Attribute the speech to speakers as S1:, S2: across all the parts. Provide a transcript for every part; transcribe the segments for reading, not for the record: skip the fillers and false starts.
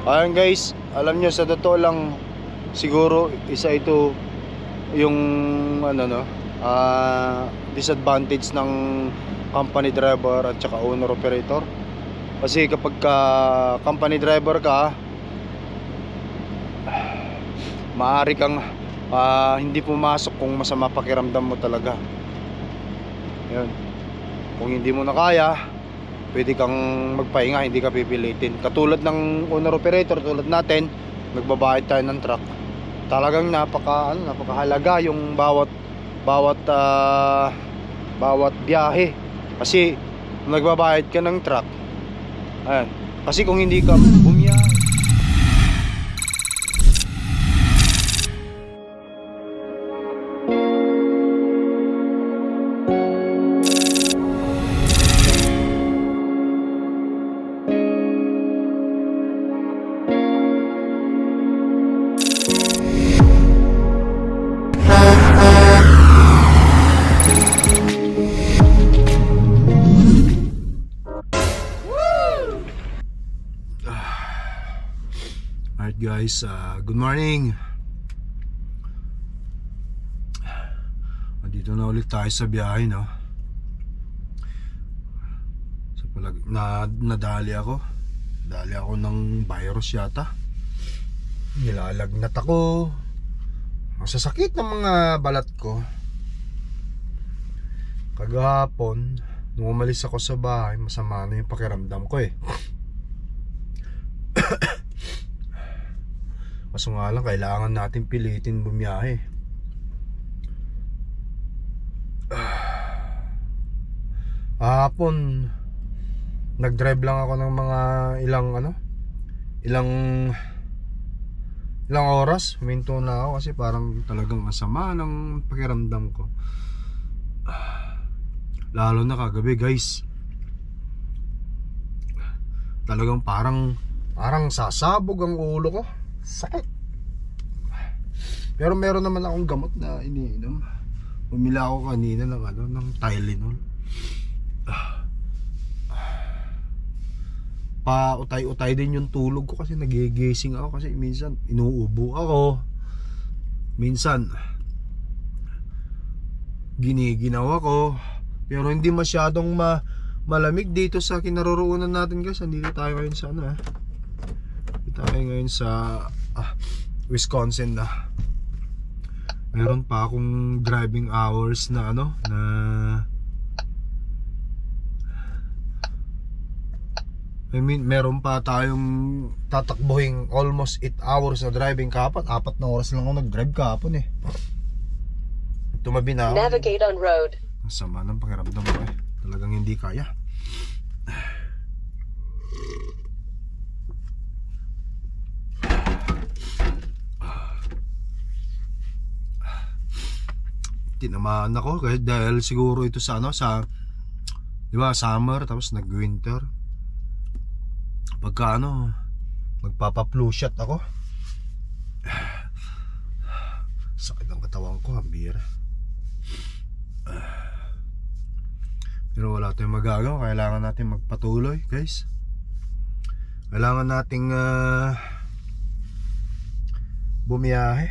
S1: Ayun guys, alam nyo sa totoo lang, siguro isa ito yung ano no, disadvantage ng company driver at saka owner operator. Kasi kapag ka company driver ka, maaari kang hindi pumasok kung masama pakiramdam mo talaga. Yun. Kung hindi mo na kaya, pwede kang magpahinga, hindi ka pipilitin. Katulad ng owner operator, tulad natin, nagbabayad tayo ng truck. Talagang napakahalaga yung bawat biyahe. Kasi nagbabayad ka ng truck. Ayan. Kasi kung hindi ka bumiyahe, alright guys, good morning. Dito na ulit tayo sa biyahe, no? So, nadali ako ng virus yata. Nilalagnat ako. Ang sasakit ng mga balat ko. Kagahapon nung umalis ako sa bahay, masama na yung pakiramdam ko eh. Kaso nga lang, kailangan natin pilitin bumiyahe. Hapon nag-drive lang ako ng mga ilang oras. Huminto na ako kasi parang talagang masama ng pakiramdam ko. Lalo na kagabi guys, talagang parang sasabog ang ulo ko. Sakit. Pero meron naman akong gamot na iniinom. Bumila ako kanina ng Tylenol. Pautay-utay din yung tulog ko kasi nagigising ako kasi minsan inuubo ako. Minsan giniginaw ako. Pero hindi masyadong malamig dito sa kinaroroonan natin guys. Nandito tayo ngayon sa Wisconsin na. Meron pa akong driving hours na meron pa tayong tatakbuhin almost 8 hours na driving kahapon. 4 na oras lang ako nag-drive kahapon eh. Tumabi na ako.
S2: Navigate on road.
S1: Ang sama ng pakiramdam ko eh. Talagang hindi kaya. Tinamaan ako dahil siguro ito sa di ba, summer tapos nag-winter. Pagka magpapa-flu shot ako. Sakit ang katawan ko, hambira. Pero wala tayong magagawa, kailangan natin magpatuloy, guys. Kailangan nating bumiyahe.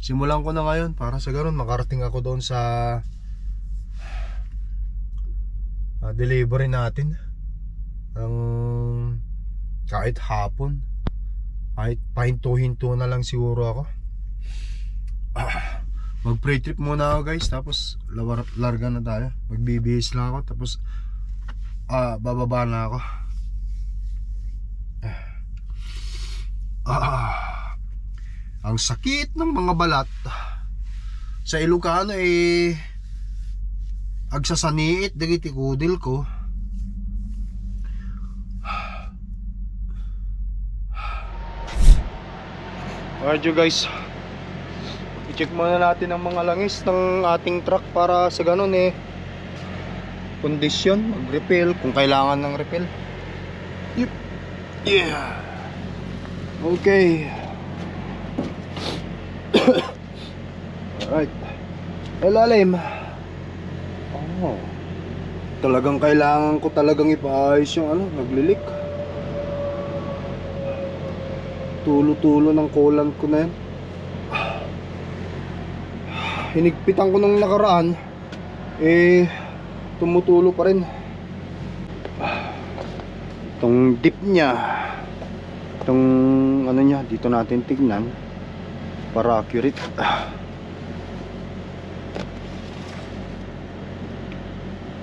S1: Simulan ko na ngayon para sa ganoon makarating ako doon sa delivery natin ng kahit hapon, kahit pahinto-hinto na lang siguro ako. Mag pre-trip muna ako guys, tapos larga na tayo. Magbibihis lang ako, tapos bababa na ako. Ang sakit ng mga balat. Sa Ilocano agsasaniit dagiti kudil ko. Alright you guys, i-check muna natin ang mga langis ng ating truck para sa ganun kondisyon, mag-refill kung kailangan ng refill. Yep. Yeah. Okay. Alright. Ilalim. Oh. Talagang kailangan ko talagang ipaayos yung ano, naglilik. Tulo-tulo ng coolant ko na yan. Hinigpitan ko nung nakaraan, tumutulo pa rin. Itong dip nya, itong ano nya, dito natin tignan para accurate.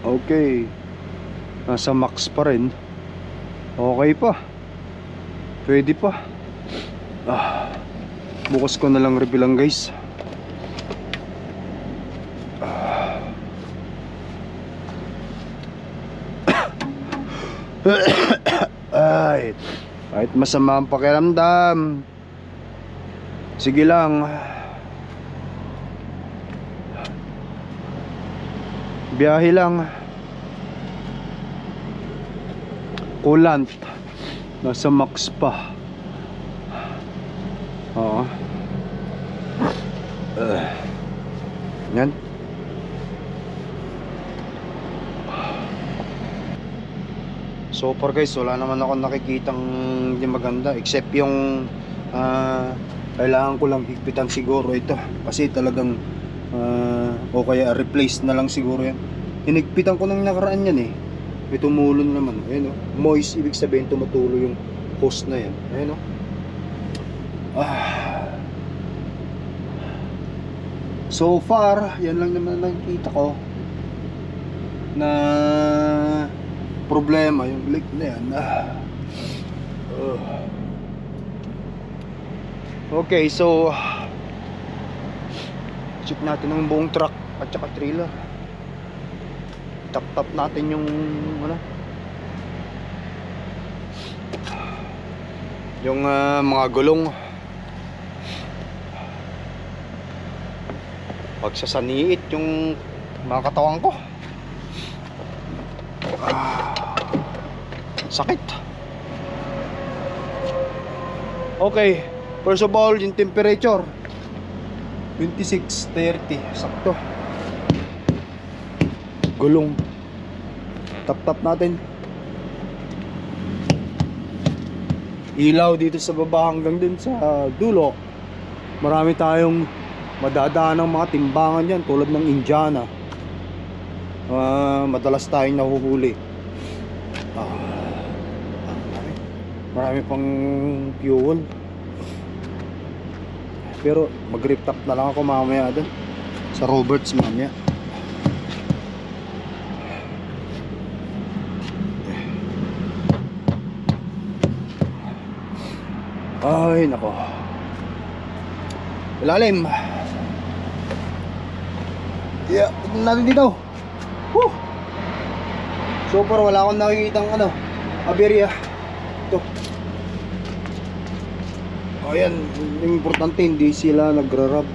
S1: Okay, nasa max pa rin. Okay pa, pwede pa. Bukas ko na lang rebilang guys. Ay, kahit masama ang pakiramdam, sige lang. Biyahe lang. Coolant nasa max pa. Oo. Yan. So far guys, wala naman ako nakikitang hindi maganda, except yung kailangan ko lang higpitan siguro ito, kasi talagang o kaya replace na lang siguro yan. Hinigpitan ko nung nakaraan yan eh. May tumulo na naman. Ayun o, moist, ibig sabihin tumutulo yung hose na yan. Ayun o. So far, yan lang naman nakikita ko na problema, yung leak na yan. Okay, so check natin ang buong truck at saka trailer. Tap natin yung ano, yung mga gulong. Pagsasaniit yung mga katawan ko. Sakit. Okay, first of all, yung temperature 26:30, sakto. Gulong, tap natin. Ilaw dito sa baba hanggang dun sa dulo. Marami tayong madadaan ng mga timbangan yan, tulad ng Indiana. Madalas tayong nahuhuli. Marami pang fuel. Pero mag-rip top na lang ako mamaya dun sa Roberts mamaya. Ay nako, ilalim. Yeah, tignan natin dito. Woo! So far wala akong nakikitang ano, aberya. Ito. O yan, importante hindi sila nagra-rub.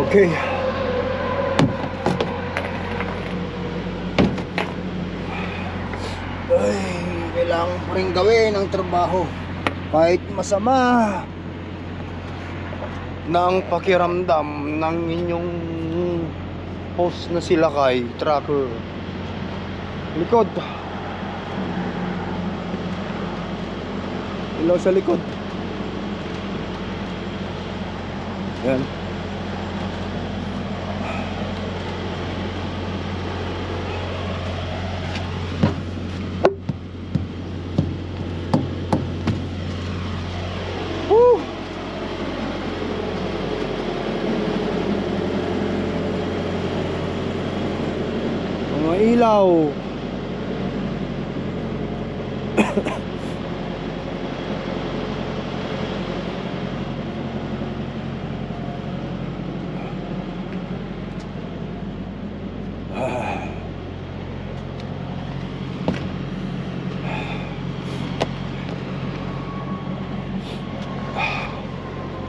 S1: Okay. Ay, kailangan pa rin gawin ang trabaho kahit masama na ang pakiramdam ng inyong host na sila kay tracker. Likod, ilaw sa likod. Yan. Mga ilaw.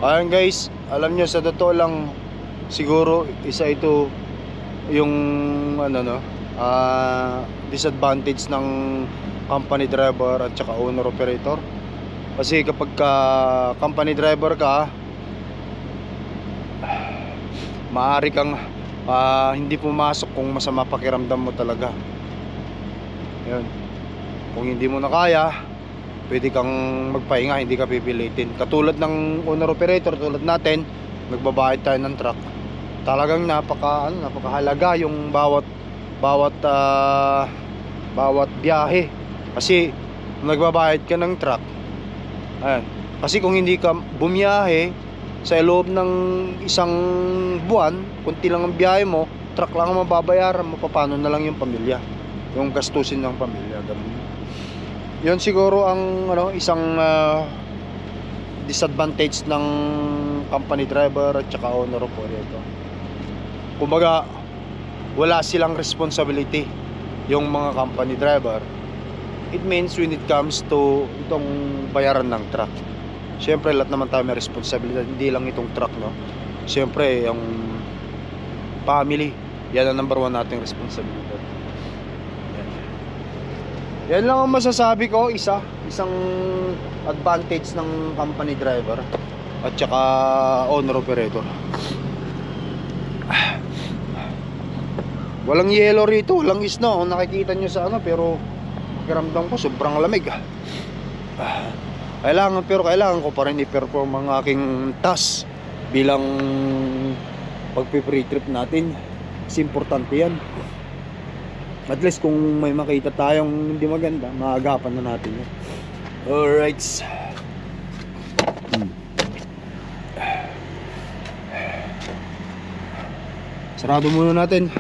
S1: Ayan guys, alam nyo sa totoo lang, siguro isa ito yung ano no, disadvantage ng company driver at saka owner operator. Kasi kapag ka company driver ka, maaari kang hindi pumasok kung masama pakiramdam mo talaga. Yun. Kung hindi mo na kaya, pwede kang magpahinga, hindi ka pipilitin. Katulad ng owner operator, tulad natin, nagbabayad tayo ng truck. Talagang napakahalaga yung bawat biyahe. Kasi nagbabayad ka ng truck. Ayan. Kasi kung hindi ka bumiyahe sa loob ng isang buwan, kunti lang ang biyahe mo, truck lang ang mababayaran mo, paano na lang yung pamilya, yung gastusin ng pamilya, ganun. Yun siguro ang isang disadvantage ng company driver at saka owner operator. Kumbaga, wala silang responsibility yung mga company driver. It means when it comes to itong bayaran ng truck, siyempre lahat naman tayo may responsibilidad, hindi lang itong truck, no? Siyempre yung family, yan ang number one nating responsibilidad. Yan lang ang masasabi ko, isang advantage ng company driver at saka owner operator. Walang yellow rito, walang snow, nakikita nyo sa pero pakiramdam ko sobrang lamig. Kailangan ko pa rin i-perform ang aking task bilang pagpi-free trip natin. Kasi importante yan. At least kung may makita tayong hindi maganda, maagapan na natin yan. Alright. Sarado muna natin.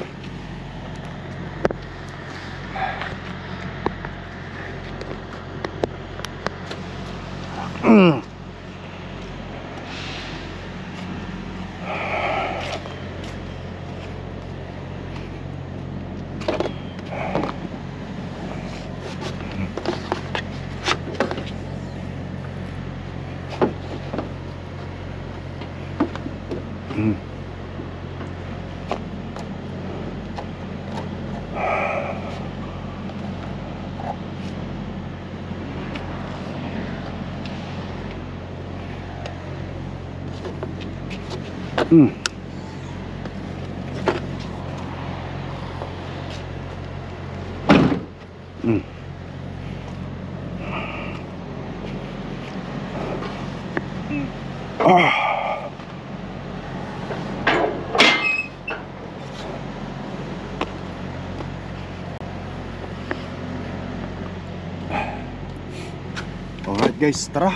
S1: Alright guys, tara.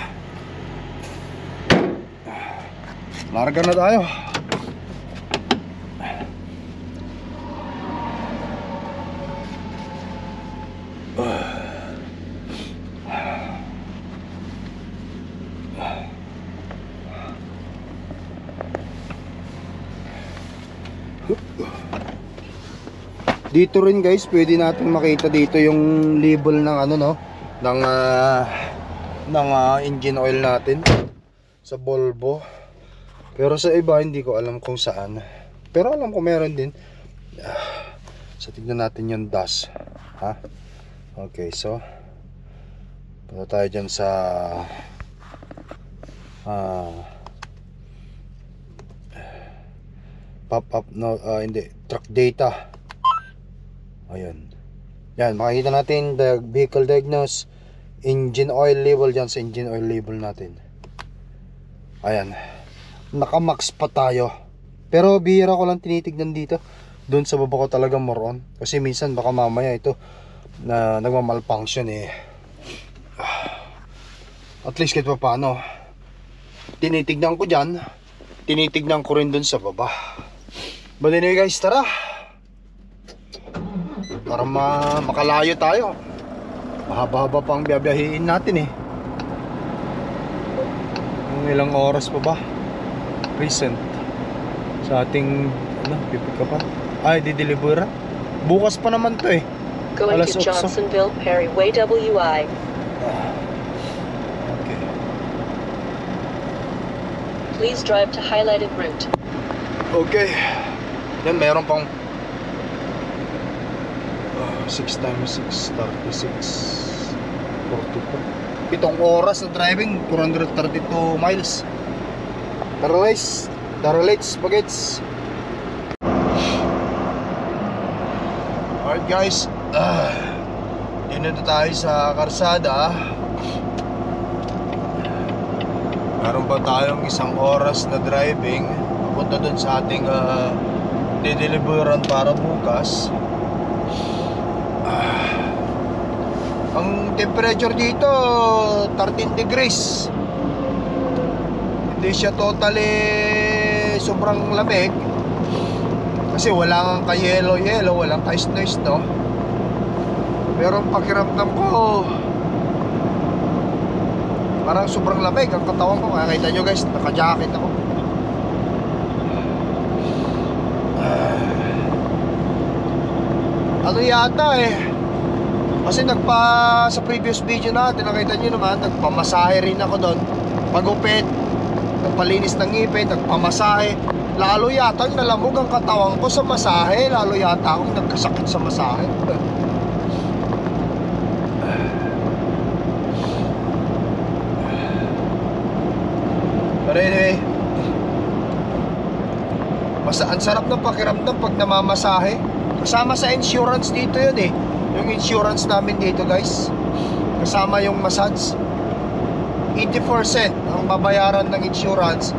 S1: Larga na tayo. Dito rin guys, pwede natin makita dito yung label ng ng engine oil natin sa Volvo. Pero sa iba hindi ko alam kung saan. Pero alam ko meron din. So tignan natin yung DAS. Okay, so punta tayo dyan sa pop-up hindi, truck data. Ayun. Yan, makikita natin the vehicle diagnose, engine oil level dyan sa engine oil level natin. Ayan. Naka-max pa tayo. Pero bihira ko lang tinitignan dito. Doon sa baba ko talaga more on. Kasi minsan baka mamaya ito na nagmamalfunction At least kahit pa paano, tinitignan ko dyan. Tinitignan ko rin doon sa baba. But anyway guys, tara. Para makalayo tayo. Mahaba-haba pang biyabiyahin natin ilang oras pa ba recent sa ating pipick up di-deliver. Bukas pa naman to
S2: Going to Johnsonville, Perry Way, WI.
S1: Okay.
S2: Please drive to highlighted route.
S1: Okay. Yan, meron pang 6 times 6, 36, 42. 7 oras na driving, 432 miles. Tara guys, bagets. Alright guys, dito tayo sa karsada. Meron pa tayong 1 oras na driving papunta dun sa ating dideliveran para bukas. Ang temperature dito 13 degrees. Hindi siya totally sobrang lamig kasi wala kang ka-yellow, walang ka-snow. Pero ang pakiramdam ko parang sobrang lamig ang katawan ko. Kaya kita nyo guys, naka-jacket ako. Ano yata kasi sa previous video natin, nakita nyo naman, nagpamasahe rin ako doon. Pagupit, nagpalinis ng ngipin, nagpamasahe. Lalo yata nalamog ang katawan ko sa masahe. Lalo yata akong nagkasakit sa masahe. Pero anyway, ang sarap ng pakiramdam pag namamasahe. Kasama sa insurance dito yun yung insurance namin dito guys. Kasama yung massage. 80% ang babayaran ng insurance,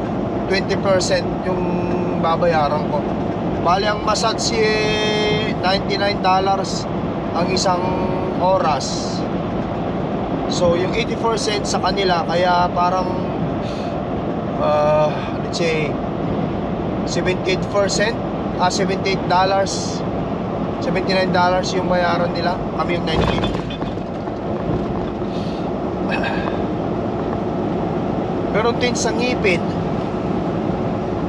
S1: 20% yung babayaran ko. Bali ang massage $99 ang isang oras. So yung 80% sa kanila, kaya parang let's say $78 $79 yung bayaran nila. Kami yung 98. Pero din sa ngipin,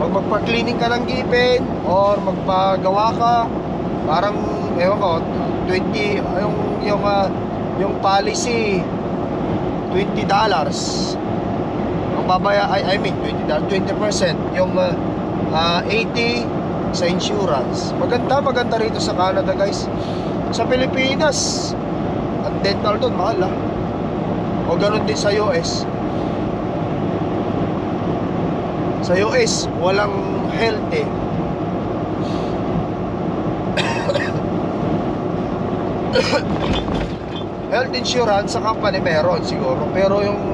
S1: pag magpa-cleaning ka ng ngipin or magpagawa ka, parang ewan ko 20 yung policy $20 ang I mean $20, 20% yung 80 sa insurance. Maganda rito sa Canada guys. Sa Pilipinas ang dental doon mahal o ganun din sa US. Sa US walang health health insurance sa company meron siguro, pero yung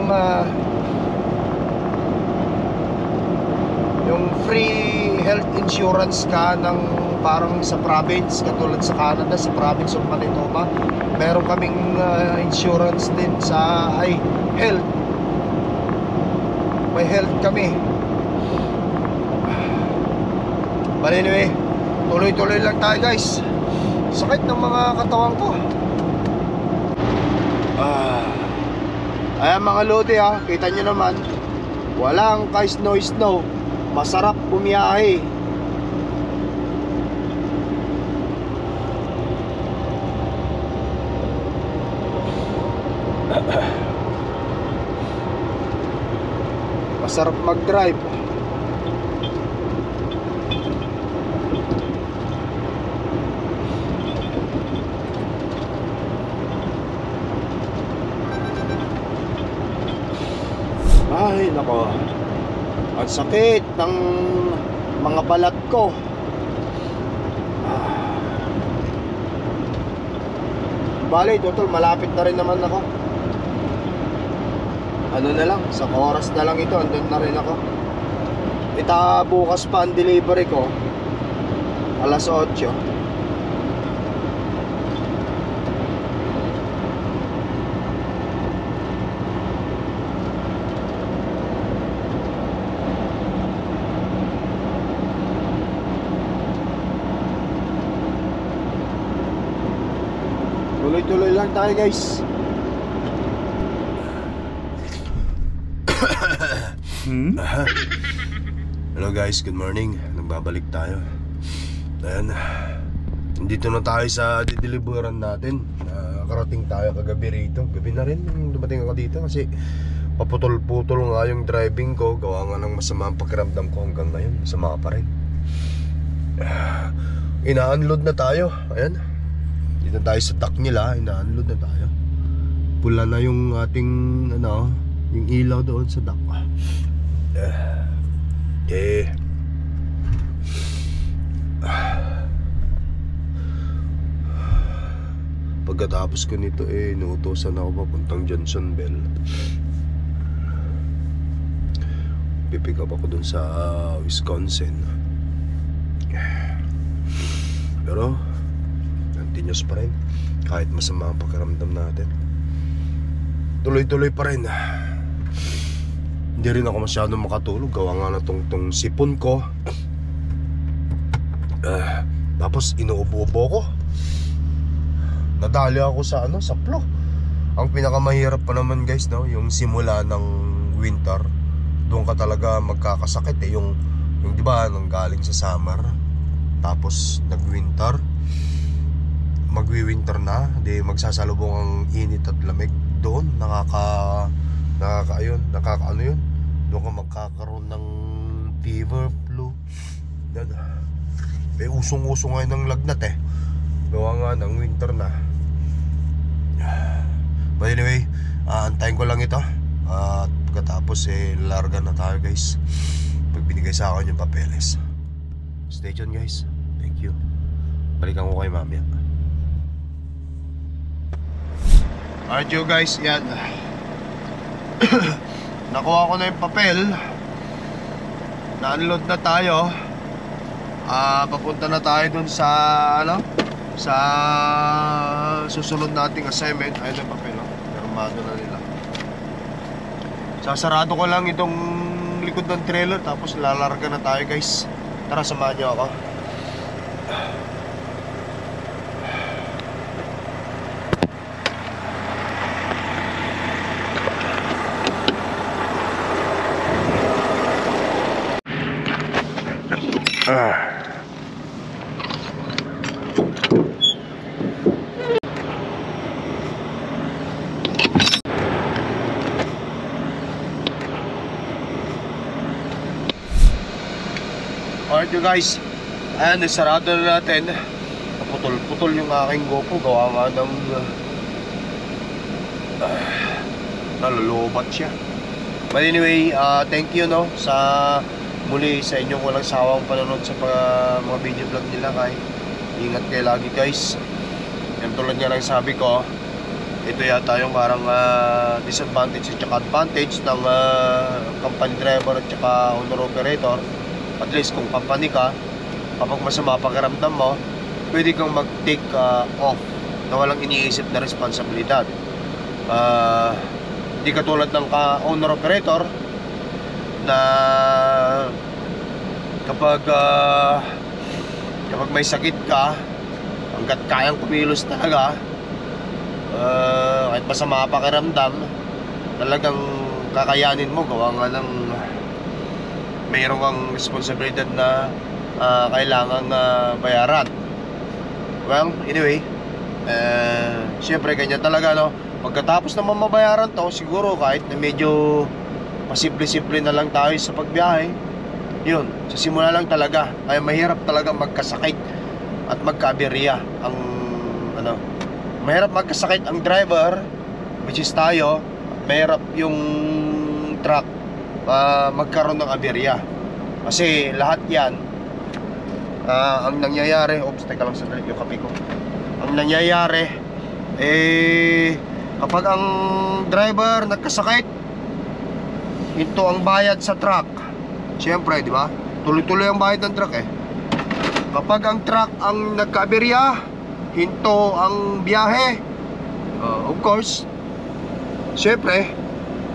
S1: free health insurance ka ng parang sa province, katulad sa Canada, sa province of Manitoba, meron kaming insurance din sa health. May health kami. But anyway, tuloy-tuloy lang tayo guys. Sakit ng mga katawan ko. Ayan mga lodi kita nyo naman, walang ka-snow. Masarap bumiyahe. Masarap mag-drive. Ay nako, ang sakit ng mga balat ko. Bale, total malapit na rin naman ako. Ano na lang, sa oras na lang ito, andun na rin ako. Bukas pa ang delivery ko, alas 8. Tuloy-tuloy lang tayo guys. Hello guys, good morning. Nagbabalik tayo. Ayan, dito na tayo sa dideliveran natin. Nakarating tayo kagabi rito. Gabi na rin nung dumating ako dito kasi paputol-putol nga yung driving ko. Gawa nga ng masama ang pakiramdam ko hanggang ngayon. Masama pa rin. Ina-unload na tayo. Ayan, dito tayo sa dock nila. Ina-unload na tayo. Pula na yung ating yung ilaw doon sa dock. Pagkatapos ko nito inuutosan ako papuntang Johnsonville. Pipick up ako dun sa Wisconsin. Pero continuous pa rin. Kahit masama ang pakiramdam natin, tuloy-tuloy pa rin. Hindi rin ako masyadong makatulog. Gawa nga na tong sipon ko. Tapos inuubo-ubo ko. Nadali ako sa sa flu. Ang pinakamahirap pa naman guys, no, yung simula ng winter. Doon ka talaga magkakasakit yung di ba nang galing sa summer tapos nag-winter, magwi-winter na, di magsasalubong ang init at lamig. Doon nakakaano yun, doon ka magkakaroon ng fever, flu. Usong-usong ngayon ng lagnat gawa nga ng winter na. But anyway, antayin ko lang ito at pagkatapos larga na tayo guys pag binigay sa akin yung papeles. Stay tuned guys. Thank you. Balikan ko kayo mamaya. Alright you guys, yan. Nakuha ko na yung papel. Na-unload na tayo. Papunta na tayo dun sa sa susunod nating assignment. Ayun yung papel, pirmado na nila. Sasarado ko lang itong likod ng trailer tapos lalarga na tayo guys. Tara, samahan niyo ako. Alright you guys, ayan, isarado na natin. Putol-putol yung aking GoPro. Gawa nga ng nalulubat siya. But anyway, thank you sa muli sa inyong walang sawang panonood sa mga video vlog nila. Ingat kayo lagi guys. Yan, tulad nga lang sabi ko, ito yata yung parang disadvantage at saka advantage ng company driver at saka owner operator. At least kung company ka, kapag masama pakiramdam mo, pwede kang mag-take off na walang iniisip na responsibilidad. Hindi katulad ng owner operator na kapag may sakit ka, hanggat kayang kumilos talaga, kahit masama pakiramdam, talagang kakayanin mo. Gawa nga ng mayroong kang responsibilidad na kailangang bayaran. Well, anyway, syempre ganyan talaga, no? Pagkatapos naman mabayaran to, siguro kahit na medyo masimple-simple na lang tayo sa pagbiyahe, yun, sa simula lang talaga ay mahirap talaga magkasakit at magka-aberya ang mahirap magkasakit ang driver, which is tayo. Mahirap yung truck magkaroon ng aberya. Kasi lahat yan, ang nangyayari, teka lang sandali, yung kape ko. Ang nangyayari, kapag ang driver nagkasakit, ito ang bayad sa truck. Siyempre, di ba? Tuloy-tuloy ang bayad ng truck Kapag ang truck ang nagka-aberya, hinto ang biyahe, of course, siyempre,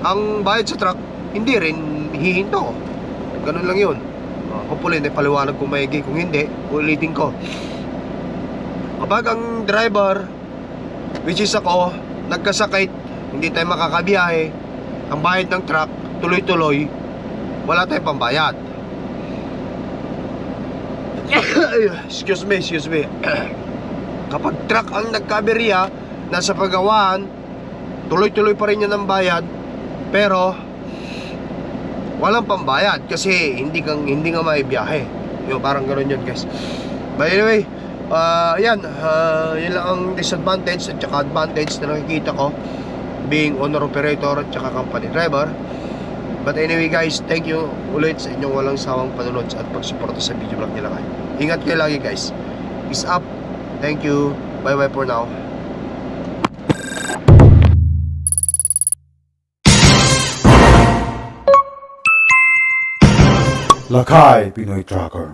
S1: ang bayad sa truck hindi rin hihinto. Ganun lang yun. Hopefully, paliwanag kung maigi. Kung hindi, ulitin ko. Kapag ang driver, which is ako, nagkasakit, hindi tayo makakabiyahe, ang bayad ng truck, tuloy-tuloy, wala tayong pambayad. Excuse me. Kapag truck ang nagkaberya, nasa pagawaan, tuloy-tuloy pa rin yan ang bayad, pero walang pambayad kasi hindi nga maibiyahe. Yung parang gano'n yun guys. But anyway, yan lang ang disadvantage at saka advantage na nakikita ko being owner operator at saka company driver. But anyway guys, thank you ulit sa inyong walang sawang panonood at pagsuporta sa video vlog nila kayo. Ingat kayo lagi guys. Peace up. Thank you. Bye bye for now. Lakay Pinoy Tracker.